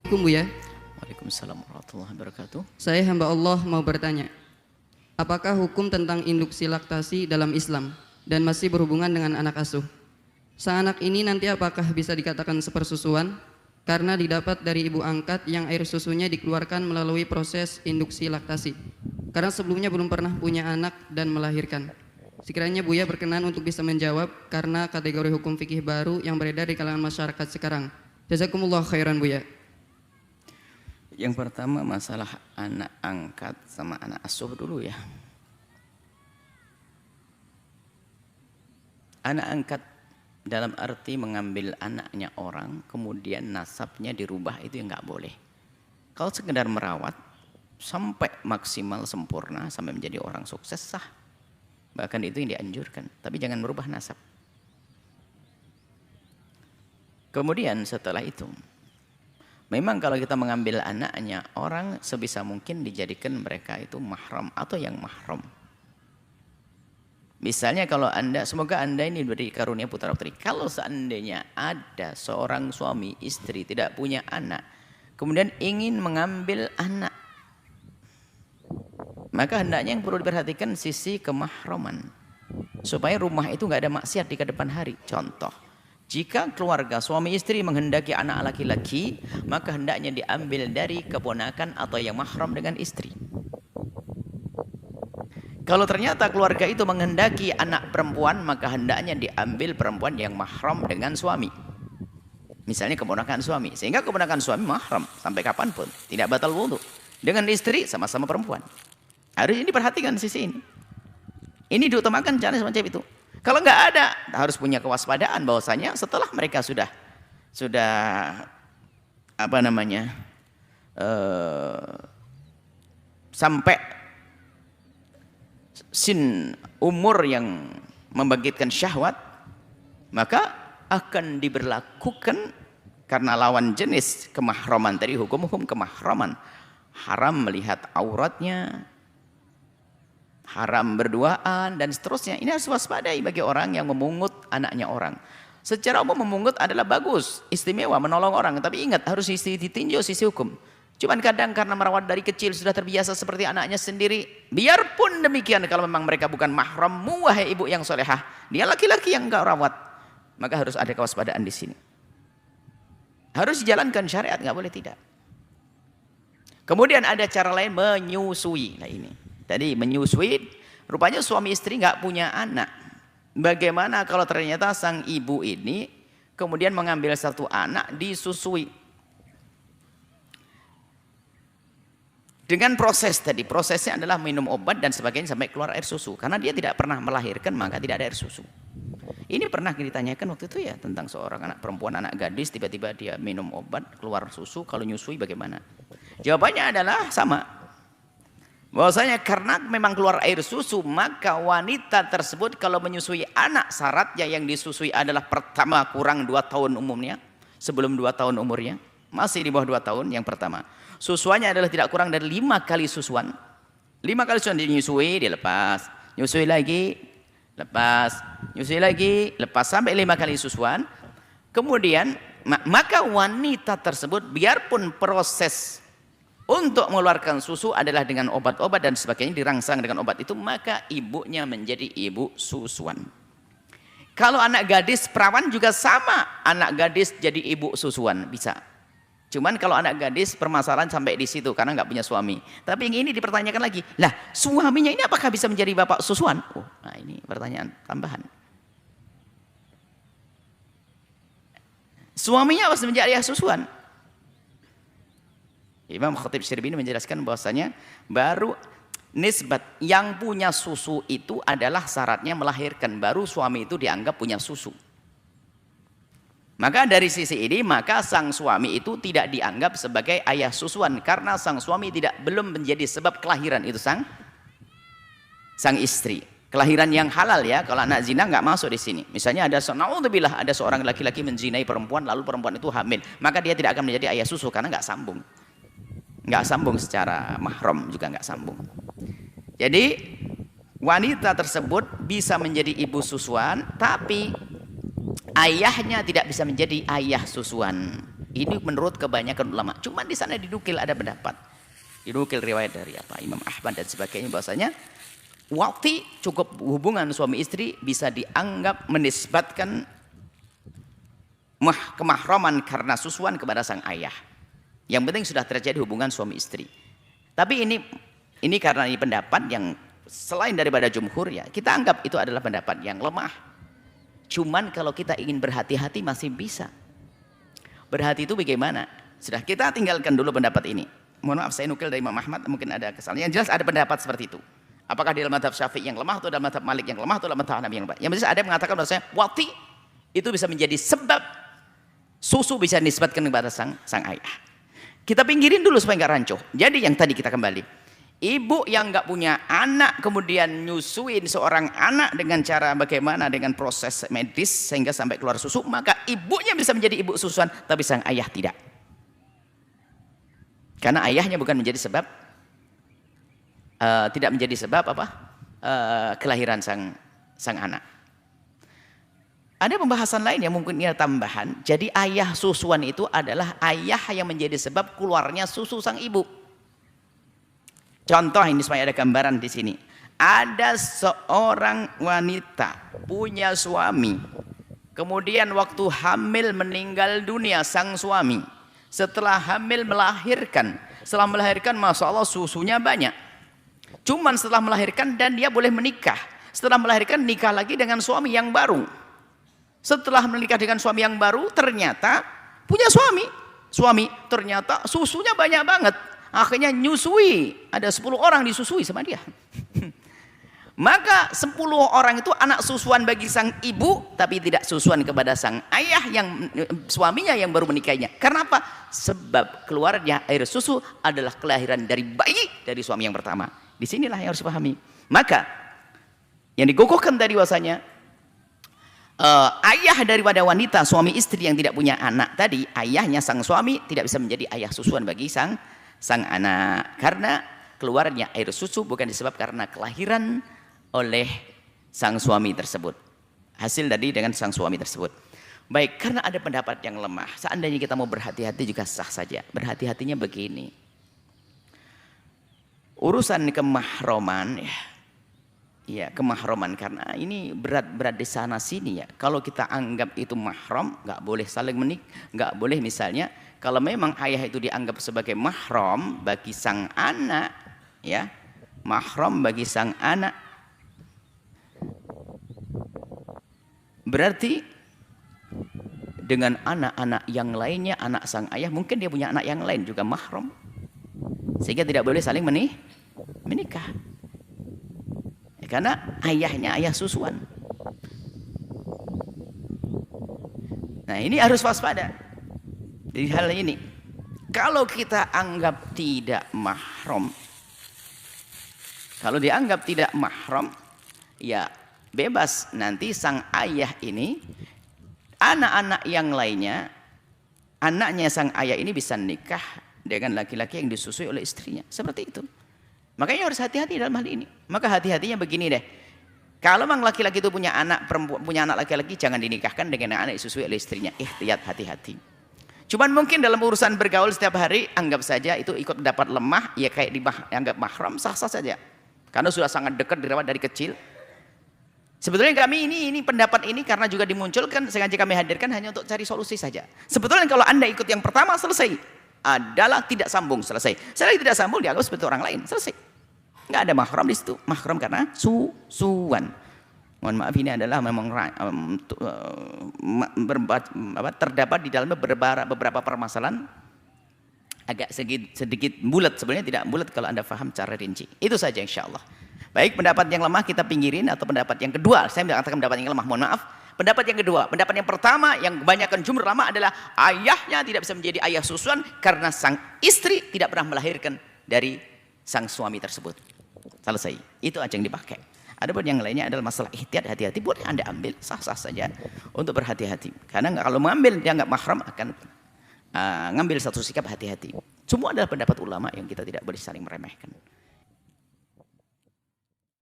Assalamualaikum Bu ya. Waalaikumsalam warahmatullahi wabarakatuh. Saya hamba Allah mau bertanya, apakah hukum tentang induksi laktasi dalam Islam dan masih berhubungan dengan anak asuh? Sang anak ini nanti apakah bisa dikatakan sepersusuan karena didapat dari ibu angkat yang air susunya dikeluarkan melalui proses induksi laktasi? Karena sebelumnya belum pernah punya anak dan melahirkan. Sekiranya Buya berkenan untuk bisa menjawab karena kategori hukum fikih baru yang beredar di kalangan masyarakat sekarang. Jazakumullah khairan Buya. Yang pertama masalah anak angkat sama anak asuh dulu ya. Anak angkat dalam arti mengambil anaknya orang kemudian nasabnya dirubah, itu yang nggak boleh. Kalau sekedar merawat sampai maksimal sempurna sampai menjadi orang sukses sah, bahkan itu yang dianjurkan, tapi jangan merubah nasab. Kemudian setelah itu memang kalau kita mengambil anaknya orang sebisa mungkin dijadikan mereka itu mahram atau yang mahram. Misalnya kalau Anda, semoga Anda ini diberi karunia putra putri. Kalau seandainya ada seorang suami istri tidak punya anak, kemudian ingin mengambil anak, maka hendaknya yang perlu diperhatikan sisi kemahraman. Supaya rumah itu nggak ada maksiat di kedepan hari. Contoh, jika keluarga suami istri menghendaki anak laki-laki, maka hendaknya diambil dari keponakan atau yang mahram dengan istri. Kalau ternyata keluarga itu menghendaki anak perempuan, maka hendaknya diambil perempuan yang mahram dengan suami. Misalnya keponakan suami, sehingga keponakan suami mahram sampai kapanpun, tidak batal wudhu. Dengan istri sama-sama perempuan. Harus ini diperhatikan sisi ini. Ini diutamakan cara semacam itu. Kalau nggak ada, harus punya kewaspadaan bahwasanya setelah mereka sudah apa namanya sampai umur yang membangkitkan syahwat, maka akan diberlakukan karena lawan jenis kemahraman tadi, hukum-hukum kemahraman, haram melihat auratnya, haram berduaan dan seterusnya. Ini harus waspadai bagi orang yang memungut anaknya orang. Secara umum memungut adalah bagus, istimewa, menolong orang, tapi ingat harus ditinjau sisi hukum. Cuman kadang karena merawat dari kecil sudah terbiasa seperti anaknya sendiri. Biarpun demikian, kalau memang mereka bukan mahrammu wahai ibu yang solehah, dia laki-laki yang engkau rawat, maka harus ada kewaspadaan di sini. Harus dijalankan syariat, nggak boleh tidak. Kemudian ada cara lain, menyusui. Nah ini tadi menyusui, rupanya suami istri nggak punya anak. Bagaimana kalau ternyata sang ibu ini kemudian mengambil satu anak disusui dengan proses tadi? Prosesnya adalah minum obat dan sebagainya sampai keluar air susu, karena dia tidak pernah melahirkan maka tidak ada air susu. Ini pernah ditanyakan waktu itu ya, tentang seorang anak perempuan, anak gadis, tiba-tiba dia minum obat keluar susu, kalau nyusui bagaimana? Jawabannya adalah sama, bahwasanya karena memang keluar air susu, maka wanita tersebut kalau menyusui anak, syaratnya yang disusui adalah pertama kurang 2 tahun umumnya, sebelum 2 tahun umurnya, masih di bawah 2 tahun yang pertama. Susuannya adalah tidak kurang dari 5 kali susuan. 5 kali susuan dinyusui, dilepas, nyusui lagi, lepas, nyusui lagi, lepas, sampai 5 kali susuan. Kemudian maka wanita tersebut biarpun proses untuk mengeluarkan susu adalah dengan obat-obat dan sebagainya, dirangsang dengan obat itu, maka ibunya menjadi ibu susuan. Kalau anak gadis perawan juga sama, anak gadis jadi ibu susuan bisa. Cuman kalau anak gadis permasalahan sampai di situ karena nggak punya suami. Tapi yang ini dipertanyakan lagi, lah suaminya ini apakah bisa menjadi bapak susuan? Oh, nah ini pertanyaan tambahan. Suaminya harus menjadi ayah susuan. Imam Khatib Syirbini menjelaskan bahwasanya baru nisbat yang punya susu itu adalah syaratnya melahirkan, baru suami itu dianggap punya susu. Maka dari sisi ini, maka sang suami itu tidak dianggap sebagai ayah susuan karena sang suami belum menjadi sebab kelahiran itu sang istri. Kelahiran yang halal ya, kalau anak zina nggak masuk di sini. Misalnya ada seorang laki-laki menzinai perempuan lalu perempuan itu hamil, maka dia tidak akan menjadi ayah susu karena nggak sambung. Nggak sambung secara mahram, juga nggak sambung. Jadi wanita tersebut bisa menjadi ibu susuan, tapi ayahnya tidak bisa menjadi ayah susuan. Ini menurut kebanyakan ulama. Cuman di sana dinukil ada pendapat. Dinukil riwayat dari Imam Ahmad dan sebagainya bahwasanya wati cukup hubungan suami istri bisa dianggap menisbatkan kemahraman karena susuan kepada sang ayah. Yang penting sudah terjadi hubungan suami istri. Tapi ini karena ini pendapat yang selain daripada jumhur ya, kita anggap itu adalah pendapat yang lemah. Cuman kalau kita ingin berhati-hati masih bisa. Berhati itu bagaimana? Sudah, kita tinggalkan dulu pendapat ini. Mohon maaf saya nukil dari Imam Ahmad, mungkin ada kesalahan. Yang jelas ada pendapat seperti itu. Apakah di dalam mazhab Syafi'i yang lemah atau dalam mazhab Malik yang lemah atau dalam mazhab Hanafi yang lemah? Yang jelas ada yang mengatakan bahwasanya wati itu bisa menjadi sebab susu bisa dinisbatkan kepada sang ayah. Kita pinggirin dulu supaya nggak rancuh. Jadi yang tadi kita kembali, ibu yang nggak punya anak kemudian nyusuin seorang anak dengan cara bagaimana, dengan proses medis sehingga sampai keluar susu, maka ibunya bisa menjadi ibu susuan, tapi sang ayah tidak. Karena ayahnya bukan menjadi sebab, tidak menjadi sebab kelahiran sang anak. Ada pembahasan lain yang mungkin ini tambahan. Jadi ayah susuan itu adalah ayah yang menjadi sebab keluarnya susu sang ibu. Contoh ini supaya ada gambaran di sini. Ada seorang wanita punya suami. Kemudian waktu hamil meninggal dunia sang suami. Setelah hamil melahirkan. Setelah melahirkan Masya Allah susunya banyak. Cuman setelah melahirkan dan dia boleh menikah. Setelah melahirkan nikah lagi dengan suami yang baru. Setelah menikah dengan suami yang baru ternyata punya suami ternyata susunya banyak banget, akhirnya nyusui, ada 10 orang disusui sama dia. Maka 10 orang itu anak susuan bagi sang ibu, tapi tidak susuan kepada sang ayah yang suaminya yang baru menikahinya. Karena apa? Sebab keluarnya air susu adalah kelahiran dari bayi dari suami yang pertama. Disinilah yang harus dipahami. Maka yang dikukuhkan tadi bahwasanya ayah daripada wanita suami istri yang tidak punya anak tadi, ayahnya sang suami tidak bisa menjadi ayah susuan bagi sang anak, karena keluarnya air susu bukan disebab karena kelahiran oleh sang suami tersebut, hasil dari dengan sang suami tersebut. Baik, karena ada pendapat yang lemah, seandainya kita mau berhati-hati juga sah saja. Berhati-hatinya begini, urusan kemahroman ya, kemahroman, karena ini berat di sana sini ya. Kalau kita anggap itu mahram, nggak boleh saling nggak boleh misalnya kalau memang ayah itu dianggap sebagai mahram bagi sang anak, ya, mahram bagi sang anak, berarti dengan anak-anak yang lainnya, anak sang ayah, mungkin dia punya anak yang lain juga mahram, sehingga tidak boleh saling menikah. Karena ayahnya ayah susuan. Nah ini harus waspada di hal ini. Kalau kita anggap tidak mahram, kalau dianggap tidak mahram, ya bebas nanti sang ayah ini, anak-anak yang lainnya, anaknya sang ayah ini bisa nikah dengan laki-laki yang disusui oleh istrinya. Seperti itu. Makanya harus hati-hati dalam hal ini. Maka hati-hatinya begini deh. Kalau memang laki-laki itu punya anak perempuan, punya anak laki-laki, jangan dinikahkan dengan anak disusui oleh istrinya. Ihtiyat, hati-hati. Cuman mungkin dalam urusan bergaul setiap hari, anggap saja itu ikut mendapat lemah, ya kayak dianggap mahram, sah-sah saja. Karena sudah sangat dekat dirawat dari kecil. Sebetulnya kami ini pendapat ini karena juga dimunculkan, sengaja kami hadirkan hanya untuk cari solusi saja. Sebetulnya kalau Anda ikut yang pertama, selesai. Adalah tidak sambung, selesai. Setelah tidak sambung dianggap seperti orang lain, selesai. Nggak ada mahram di situ. Mahram karena susuan. Mohon maaf, ini adalah memang terdapat di dalamnya beberapa permasalahan agak sedikit bulat, sebenarnya tidak bulat kalau Anda paham cara rinci. Itu saja insya Allah. Baik, pendapat yang lemah kita pinggirin, atau pendapat yang kedua, saya mengatakan pendapat yang lemah, mohon maaf. Pendapat yang kedua, pendapat yang pertama yang kebanyakan jumhur ulama adalah ayahnya tidak bisa menjadi ayah susuan karena sang istri tidak pernah melahirkan dari sang suami tersebut. Selesai. Itu aja yang dipakai. Adapun yang lainnya adalah masalah ihtiyat, hati-hati. Boleh Anda ambil, sah-sah saja untuk berhati-hati. Karena kalau mengambil dia nggak mahram akan ngambil satu sikap hati-hati. Semua adalah pendapat ulama yang kita tidak boleh saling meremehkan.